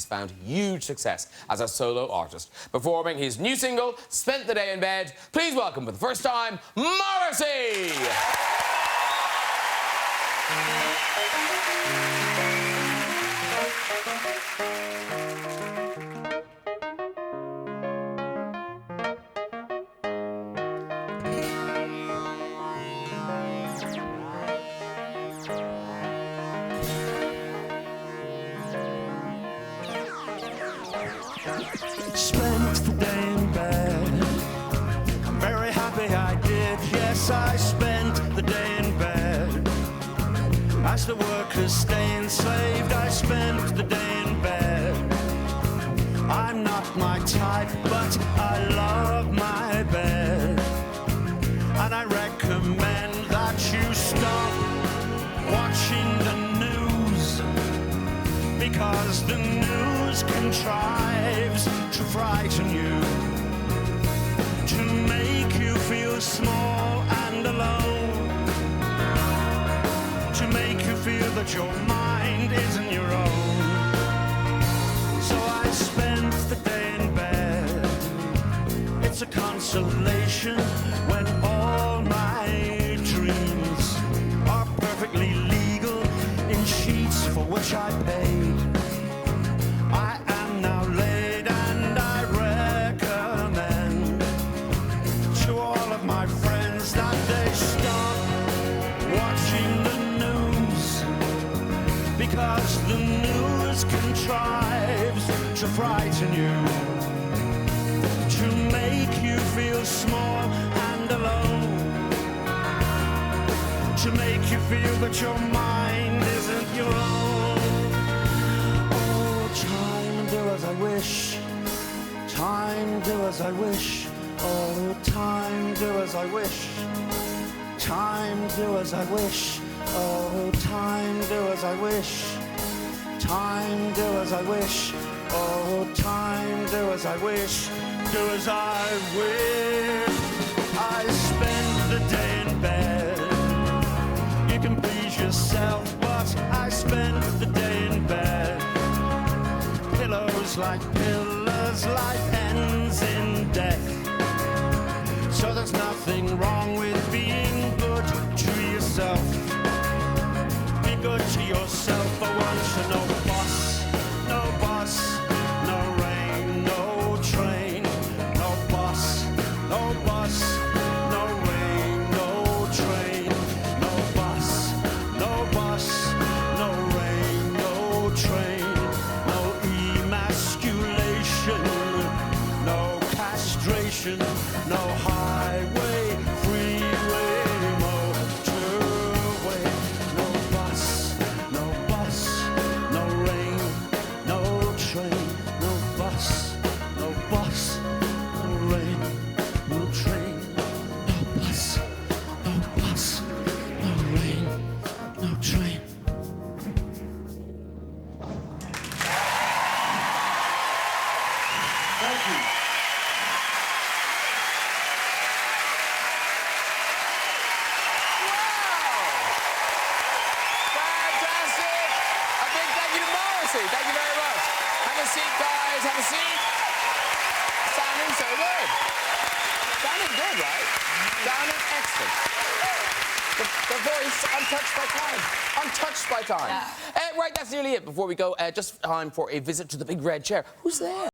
He's found huge success as a solo artist, performing his new single, Spent the Day in Bed. Please welcome for the first time, Morrissey! Spent the day in bed. I'm very happy I did. Yes, I spent the day in bed. As the workers stay enslaved, I spent the day in bed. I'm not my type, but I love my bed. And I recommend that you stop watching the news, because the news contrives to frighten you, to make you feel small and alone, to make you feel that your mind isn't your own. So I spent the day in bed. It's a consolation when all my dreams are perfectly legal in sheets for which I paid. I am now laid, and I recommend to all of my friends that they stop watching the news, because the news contrives to frighten you, to make you feel small and alone, to make you feel that your mind isn't your own. Oh, time, do as I wish. Time, do as I wish. Oh, time, do as I wish. Time, do as I wish. Oh, time, do as I wish. Time, do as I wish. Oh, time, do as I wish. Do as I wish. I spend the day in bed. You can please yourself, but I spend the day in bed. Pillows like pillars, life ends in death. So there's nothing wrong with being good to yourself. Be good to yourself for once, and no bus, no bus, no rain, no train, no bus, no bus, no rain, no train, no bus, no bus, no rain, no train, no emasculation, no castration, no highway, freeway, motorway, no bus, no rain, no train, no bus, no rain, no train, no bus, no rain, no train. Thank you. Thank you very much. Have a seat, guys. Have a seat. Sounding so good. Sounding good, right? Sounding excellent. The voice, untouched by time. Untouched by time. Yeah. Right, that's nearly it. Before we go, just time for a visit to the big red chair. Who's there?